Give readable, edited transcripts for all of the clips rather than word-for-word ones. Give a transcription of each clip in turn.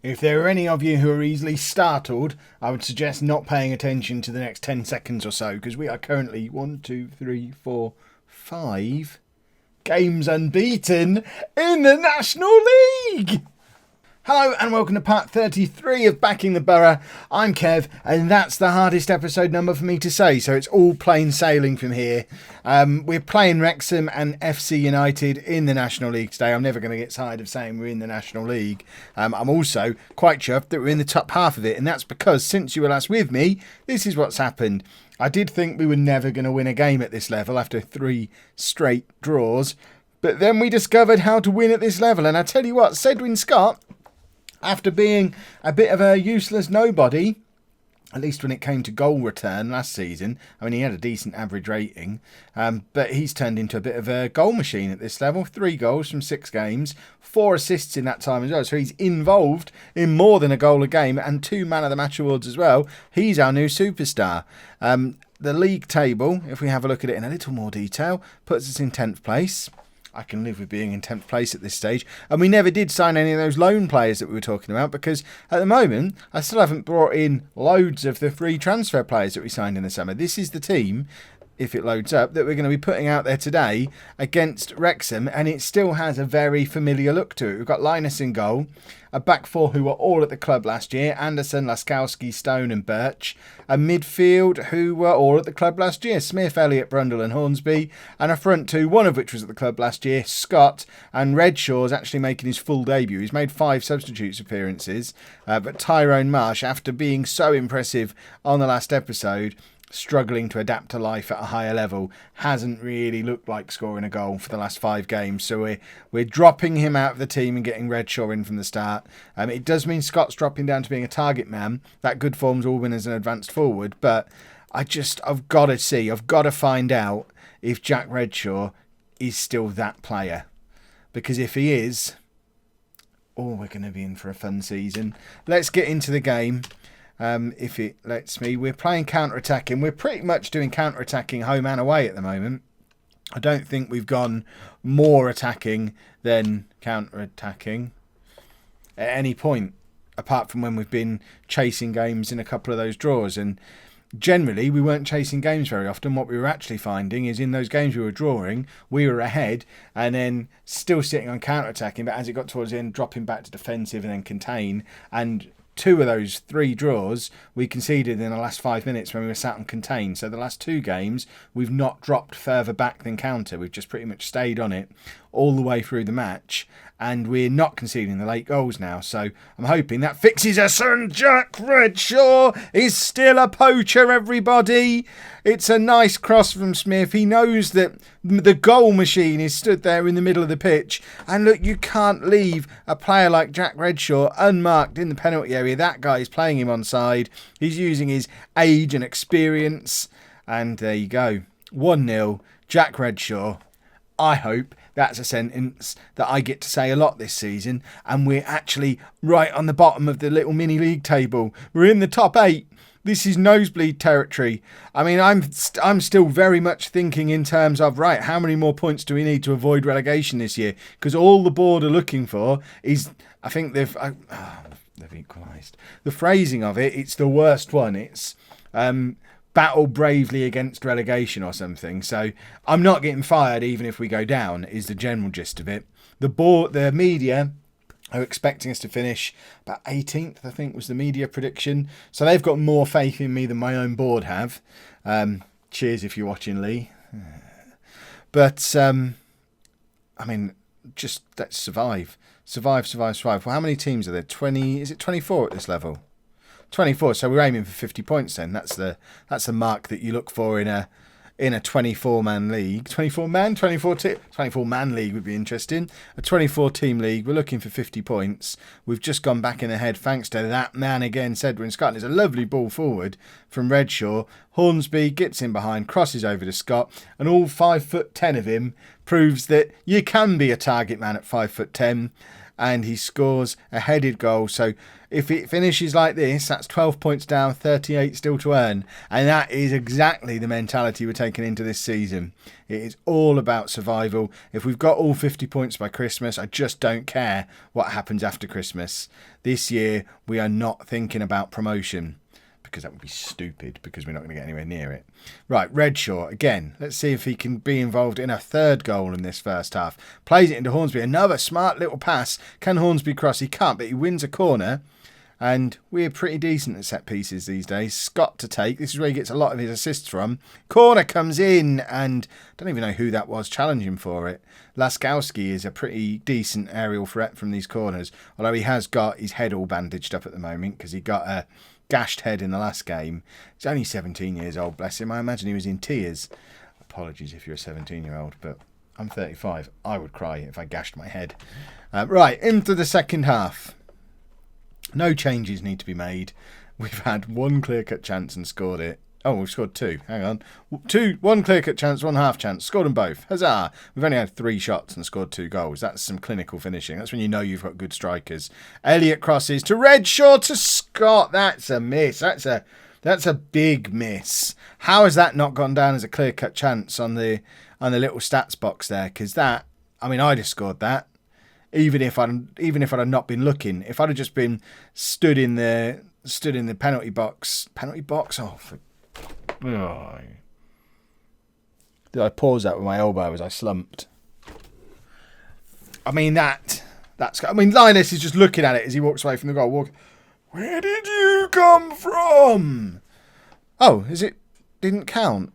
If there are any of you who are easily startled, I would suggest not paying attention to the next 10 seconds or so, because we are currently 5 games unbeaten in the National League. Hello and welcome to part 33 of Backing the Boro. I'm Kev, and that's the hardest episode number for me to say, so it's all plain sailing from here. We're playing Wrexham and FC United in the National League today. I'm never going to get tired of saying we're in the National League. I'm also quite chuffed that we're in the top half of it, and that's because since you were last with me, this is what's happened. I did think we were never going to win a game at this level after 3 straight draws, but then we discovered how to win at this level, and I tell you what, Sedwin Scott, after being a bit of a useless nobody, at least when it came to goal return last season, I mean, he had a decent average rating, but he's turned into a bit of a goal machine at this level. 3 goals from 6 games, 4 assists in that time as well. So he's involved in more than a goal a game and 2 Man of the Match awards as well. He's our new superstar. The league table, if we have a look at it in a little more detail, puts us in 10th place. I can live with being in 10th place at this stage. And we never did sign any of those loan players that we were talking about, because at the moment, I still haven't brought in loads of the free transfer players that we signed in the summer. This is the team, if it loads up, that we're going to be putting out there today against Wrexham, and it still has a very familiar look to it. We've got Linus in goal, a back 4 who were all at the club last year, Anderson, Laskowski, Stone and Birch, a midfield who were all at the club last year, Smith, Elliott, Brundle and Hornsby, and a front 2, one of which was at the club last year, Scott, and Redshaw's actually making his full debut. He's made 5 substitutes appearances, but Tyrone Marsh, after being so impressive on the last episode, struggling to adapt to life at a higher level, hasn't really looked like scoring a goal for the last 5 games. So we're dropping him out of the team and getting Redshaw in from the start. It does mean Scott's dropping down to being a target man. That good form's all been as an advanced forward, but I've got to find out if Jack Redshaw is still that player. Because if he is, we're going to be in for a fun season. Let's get into the game. If it lets me. We're playing counter-attacking. We're pretty much doing counter-attacking home and away at the moment. I don't think we've gone more attacking than counter-attacking at any point, apart from when we've been chasing games in a couple of those draws. And generally, we weren't chasing games very often. What we were actually finding is in those games we were drawing, we were ahead and then still sitting on counter-attacking, but as it got towards the end, dropping back to defensive and then contain. And 2 of those 3 draws we conceded in the last 5 minutes when we were sat on contain. So the last 2 games we've not dropped further back than counter. We've just pretty much stayed on it all the way through the match, and we're not conceding the late goals now. So I'm hoping that fixes us, and Jack Redshaw is still a poacher, everybody. It's a nice cross from Smith. He knows that the goal machine is stood there in the middle of the pitch. And look, you can't leave a player like Jack Redshaw unmarked in the penalty area. That guy is playing him onside. He's using his age and experience. And there you go. 1-0, Jack Redshaw. I hope that's a sentence that I get to say a lot this season. And we're actually right on the bottom of the little mini league table. We're in the top 8. This is nosebleed territory. I mean, I'm still very much thinking in terms of, right, how many more points do we need to avoid relegation this year? Because all the board are looking for is, I think they've equalised. The phrasing of it, it's the worst one. It's battle bravely against relegation or something. So I'm not getting fired even if we go down, is the general gist of it. The media are expecting us to finish about 18th, I think was the media prediction. So they've got more faith in me than my own board have. Cheers if you're watching, Lee. But, I mean, just let's survive. Survive. Well, how many teams are there? 20? Is it 24 at this level? 24. So we're aiming for 50 points then. That's the mark that you look for in a 24-man league. 24-man league would be interesting. A 24-team league. We're looking for 50 points. We've just gone back in ahead thanks to that man again, Sedwin Scott. There's a lovely ball forward from Redshaw. Hornsby gets in behind, crosses over to Scott, and all 5'10" of him proves that you can be a target man at 5'10". and he scores a headed goal. So if it finishes like this, that's 12 points down, 38 still to earn. And that is exactly the mentality we're taking into this season. It is all about survival. If we've got all 50 points by Christmas, I just don't care what happens after Christmas. This year, we are not thinking about promotion, because that would be stupid, because we're not going to get anywhere near it. Right, Redshaw, again, let's see if he can be involved in a third goal in this first half. Plays it into Hornsby, another smart little pass. Can Hornsby cross? He can't, but he wins a corner. And we're pretty decent at set pieces these days. Scott to take. This is where he gets a lot of his assists from. Corner comes in, and I don't even know who that was challenging for it. Laskowski is a pretty decent aerial threat from these corners, although he has got his head all bandaged up at the moment because he got a gashed head in the last game. He's only 17 years old, bless him. I imagine he was in tears. Apologies if you're a 17-year-old, but I'm 35. I would cry if I gashed my head. Right, into the second half. No changes need to be made. We've had one clear-cut chance and scored it. Oh, we've scored two. Hang on. One clear-cut chance, one half chance. Scored them both. Huzzah. We've only had 3 shots and scored 2 goals. That's some clinical finishing. That's when you know you've got good strikers. Elliott crosses to Redshaw to Scott. That's a miss. That's a big miss. How has that not gone down as a clear-cut chance on the little stats box there? Because that, I mean, I'd have scored that. Even if I'd not been looking. If I'd have just been stood in the penalty box. Penalty box? Oh. Did I pause that with my elbow as I slumped? I mean, Linus is just looking at it as he walks away from the goal. Where did you come from? Oh, didn't count?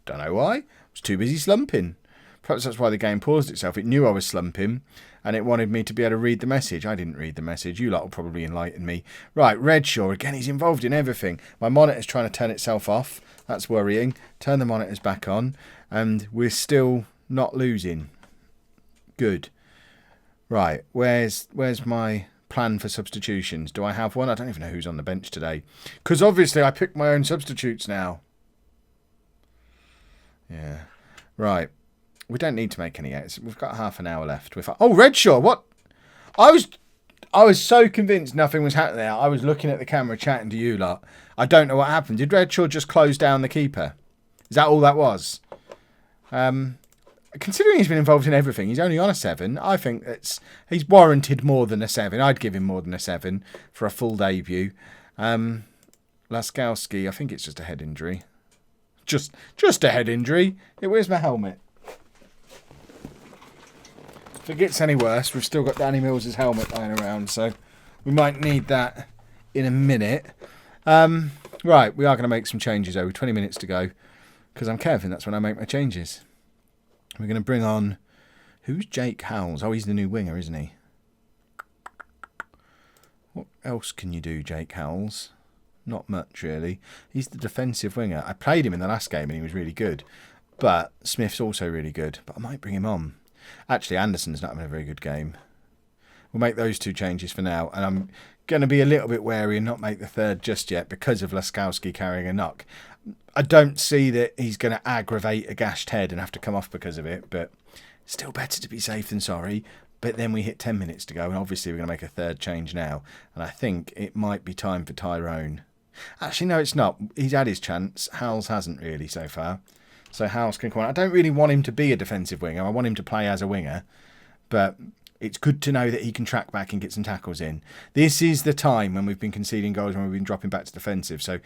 Don't know why. I was too busy slumping. Perhaps that's why the game paused itself. It knew I was slumping, and it wanted me to be able to read the message. I didn't read the message. You lot will probably enlighten me. Right, Redshaw. Again, he's involved in everything. My monitor's trying to turn itself off. That's worrying. Turn the monitors back on, and we're still not losing. Good. Right, where's my plan for substitutions? Do I have one? I don't even know who's on the bench today. Because obviously I picked my own substitutes now. Yeah. Right. We don't need to make any edits. We've got half an hour left. Redshaw, what? I was so convinced nothing was happening there. I was looking at the camera chatting to you lot. I don't know what happened. Did Redshaw just close down the keeper? Is that all that was? Considering he's been involved in everything, he's only on a 7. I think he's warranted more than a 7. I'd give him more than a 7 for a full debut. Laskowski, I think it's just a head injury. Just a head injury. Where's my helmet? If it gets any worse, we've still got Danny Mills' helmet lying around, so we might need that in a minute. Right, we are going to make some changes over 20 minutes to go, because I'm Kevin, that's when I make my changes. We're going to bring on... Who's Jake Howells? Oh, he's the new winger, isn't he? What else can you do, Jake Howells? Not much, really. He's the defensive winger. I played him in the last game and he was really good. But Smith's also really good. But I might bring him on. Actually, Anderson's not having a very good game. We'll make those 2 changes for now. And I'm going to be a little bit wary and not make the third just yet because of Laskowski carrying a knock. I don't see that he's going to aggravate a gashed head and have to come off because of it. But still better to be safe than sorry. But then we hit 10 minutes to go. And obviously we're going to make a third change now. And I think it might be time for Tyrone. Actually, no, it's not. He's had his chance. Howells hasn't really so far. So Howells can come on. I don't really want him to be a defensive winger. I want him to play as a winger. But it's good to know that he can track back and get some tackles in. This is the time when we've been conceding goals, when we've been dropping back to defensive. So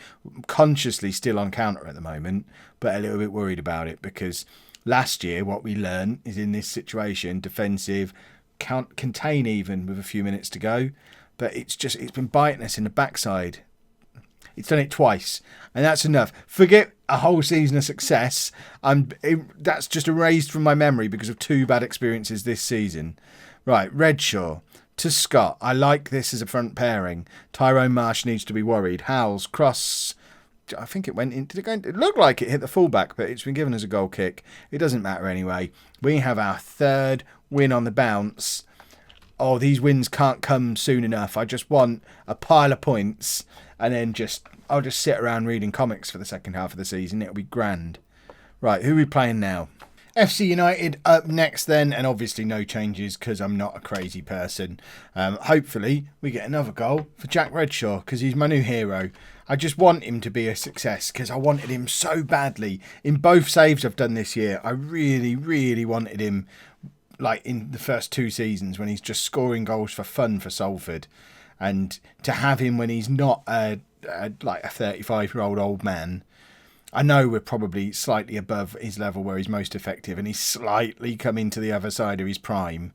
consciously still on counter at the moment, but a little bit worried about it because last year what we learned is in this situation, defensive, contain even with a few minutes to go. But it's been biting us in the backside. It's done it twice, and that's enough. Forget a whole season of success. That's just erased from my memory because of 2 bad experiences this season. Right, Redshaw to Scott. I like this as a front pairing. Tyrone Marsh needs to be worried. Howells, cross. I think it went in. It looked like it hit the fullback, but it's been given as a goal kick. It doesn't matter anyway. We have our 3rd win on the bounce. Oh, these wins can't come soon enough. I just want a pile of points. And then I'll just sit around reading comics for the second half of the season. It'll be grand. Right, who are we playing now? FC United up next then, and obviously no changes because I'm not a crazy person. Hopefully we get another goal for Jack Redshaw because he's my new hero. I just want him to be a success because I wanted him so badly. In both saves I've done this year, I really, really wanted him, like in the first 2 seasons when he's just scoring goals for fun for Salford. And to have him when he's not like a 35-year-old old man. I know we're probably slightly above his level where he's most effective and he's slightly coming to the other side of his prime,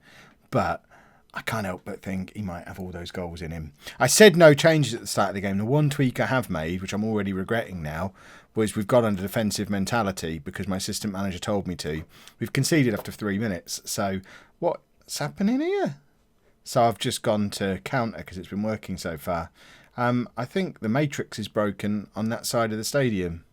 but I can't help but think he might have all those goals in him. I said no changes at the start of the game. The one tweak I have made, which I'm already regretting now, was we've gone under defensive mentality because my assistant manager told me to. We've conceded after 3 minutes, so what's happening here? So I've just gone to counter because it's been working so far. I think the matrix is broken on that side of the stadium.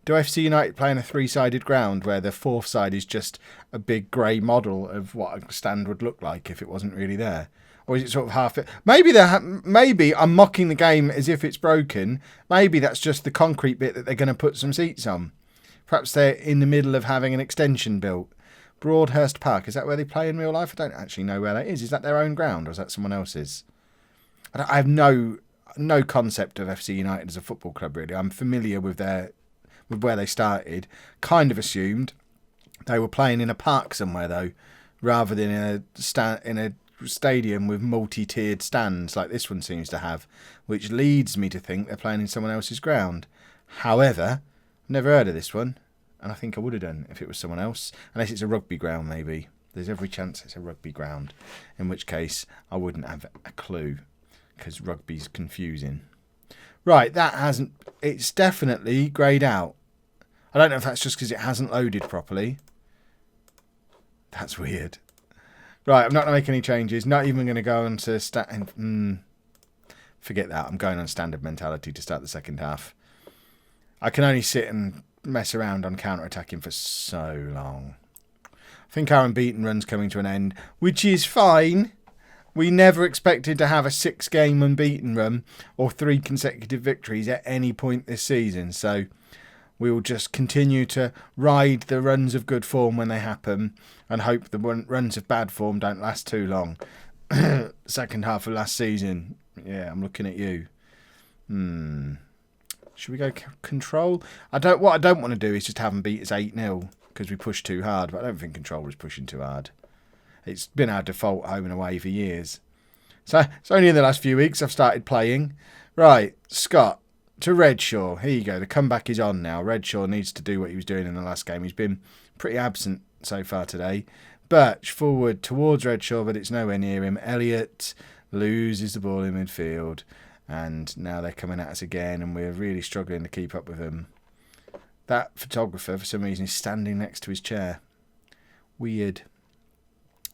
Do FC United play on a 3-sided ground where the 4th side is just a big grey model of what a stand would look like if it wasn't really there? Or is it sort of half it? Maybe I'm mocking the game as if it's broken. Maybe that's just the concrete bit that they're going to put some seats on. Perhaps they're in the middle of having an extension built. Broadhurst Park, is that where they play in real life? I don't actually know where that is. Is that their own ground or is that someone else's? I have no concept of FC United as a football club, really. I'm familiar with where they started. Kind of assumed they were playing in a park somewhere, though, rather than in a stadium with multi-tiered stands like this one seems to have, which leads me to think they're playing in someone else's ground. However, never heard of this one, and I think I would have done if it was someone else, unless it's a rugby ground, maybe. There's every chance it's a rugby ground, in which case I wouldn't have a clue, because rugby's confusing. Right, it's definitely greyed out. I don't know if that's just because it hasn't loaded properly. That's weird. Right, I'm not going to make any changes. Not even going to go on to forget that. I'm going on standard mentality to start the second half. I can only sit and mess around on counter-attacking for so long. I think our unbeaten run's coming to an end, which is fine. We never expected to have a 6-game unbeaten run or 3 consecutive victories at any point this season. So we will just continue to ride the runs of good form when they happen and hope the runs of bad form don't last too long. Second half of last season. Yeah, I'm looking at you. Should we go control? What I don't want to do is just have them beat us 8-0 because we pushed too hard, but I don't think control was pushing too hard. It's been our default home and away for years. So it's only in the last few weeks I've started playing. Right, Scott to Redshaw. Here you go. The comeback is on now. Redshaw needs to do what he was doing in the last game. He's been pretty absent so far today. Birch forward towards Redshaw, but it's nowhere near him. Elliott loses the ball in midfield. And now they're coming at us again, and we're really struggling to keep up with them. That photographer, for some reason, is standing next to his chair. Weird.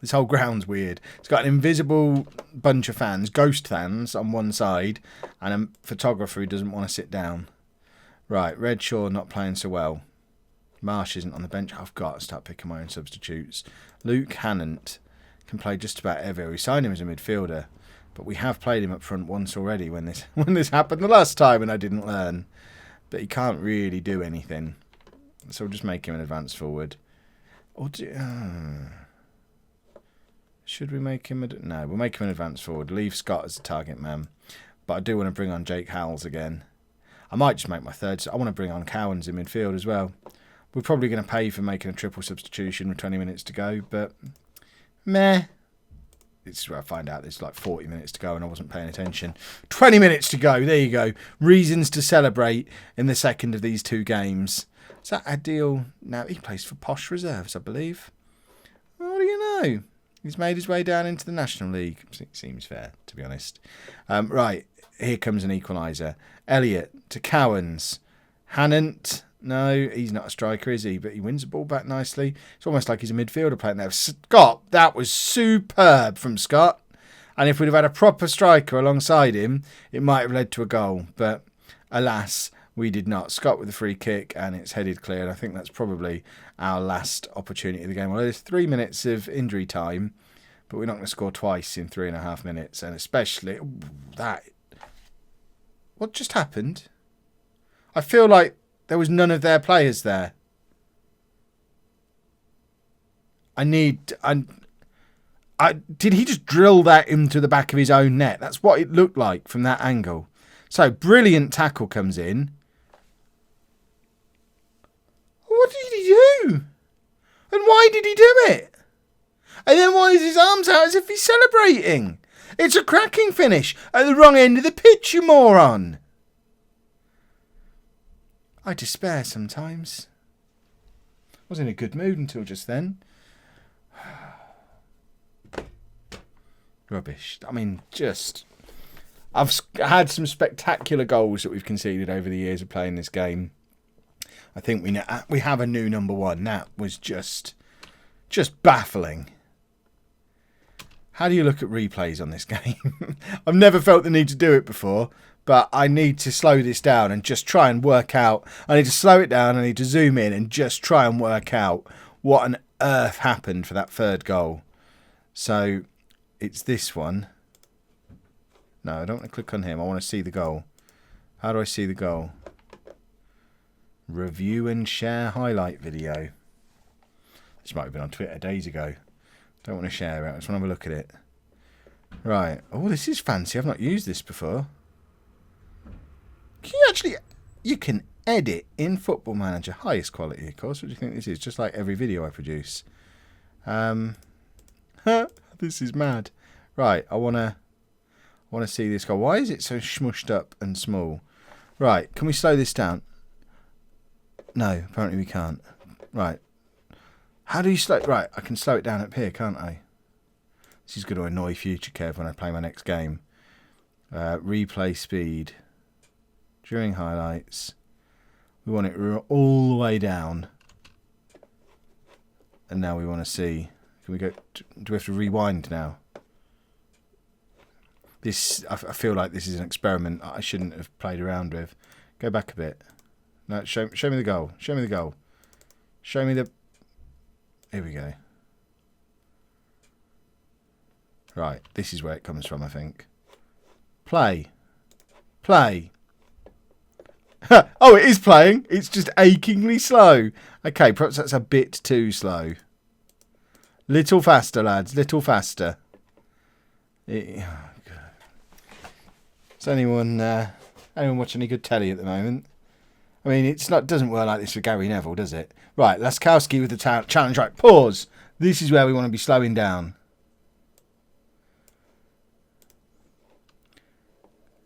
This whole ground's weird. It's got an invisible bunch of fans, ghost fans, on one side, and a photographer who doesn't want to sit down. Right, Redshaw not playing so well. Marsh isn't on the bench. I've got to start picking my own substitutes. Luke Hannant can play just about everywhere. We signed him as a midfielder, but we have played him up front once already when this happened the last time and I didn't learn. But he can't really do anything. So we'll just make him an advance forward. Or should we make him no, we'll make him an advance forward. Leave Scott as the target man. But I do want to bring on Jake Howells again. I might just make my third. So I want to bring on Cowans in midfield as well. We're probably going to pay for making a triple substitution with 20 minutes to go, but meh. This is where I find out there's like 40 minutes to go and I wasn't paying attention. 20 minutes to go. There you go. Reasons to celebrate in the second of these 2 games. Is that Adil? Now he plays for Posh Reserves, I believe. What do you know? He's made his way down into the National League. Seems fair, to be honest. Right, here comes an equaliser. Elliott to Cowans. Hannant. No, he's not a striker, is he? But he wins the ball back nicely. It's almost like he's a midfielder playing there. Scott, that was superb from Scott. And if we'd have had a proper striker alongside him, it might have led to a goal. But alas, we did not. Scott with the free kick, and it's headed clear. And I think that's probably our last opportunity of the game. Well, there's 3 minutes of injury time, but we're not going to score twice in 3.5 minutes. And especially that. What just happened? I feel like there was none of their players there. Did he just drill that into the back of his own net? That's what it looked like from that angle. So, brilliant tackle comes in. What did he do? And why did he do it? And then why is his arms out as if he's celebrating? It's a cracking finish at the wrong end of the pitch, you moron. I despair sometimes. I was in a good mood until just then. Rubbish. I mean, I've had some spectacular goals that we've conceded over the years of playing this game. I think we have a new number one. That was just baffling. How do you look at replays on this game? I've never felt the need to do it before, but I need to slow this down and just try and work out. I need to slow it down. I need to zoom in and just try and work out what on earth happened for that third goal. So it's this one. No, I don't want to click on him. I want to see the goal. How do I see the goal? Review and share highlight video. This might have been on Twitter days ago. Don't want to share it. I just want to have a look at it. Right. Oh, this is fancy. I've not used this before. You can edit in Football Manager. Highest quality, of course. What do you think this is? Just like every video I produce. This is mad. Right. I want to see this goal. Why is it so smushed up and small? Right. Can we slow this down? No, apparently we can't. Right. How do you slow... Right, I can slow it down up here, can't I? This is going to annoy future Kev when I play my next game. Replay speed. During highlights. We want it all the way down. And now we want to see... Can we go... Do we have to rewind now? I feel like this is an experiment I shouldn't have played around with. Go back a bit. No, show me the goal. Show me the goal. Show me the... Here we go. Right, this is where it comes from, I think. Play. Play. Oh, it is playing. It's just achingly slow. Okay, perhaps that's a bit too slow. Little faster, lads. Little faster. Is anyone watching any good telly at the moment? I mean, doesn't work like this for Gary Neville, does it? Right, Laskowski with the challenge. Right, pause. This is where we want to be slowing down.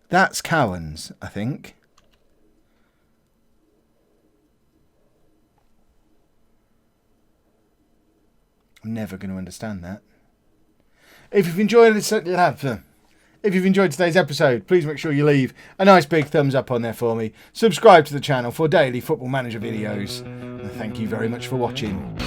That's Cowan's, I think. I'm never going to understand that. If you've enjoyed today's episode, please make sure you leave a nice big thumbs up on there for me. Subscribe to the channel for daily Football Manager videos. And thank you very much for watching.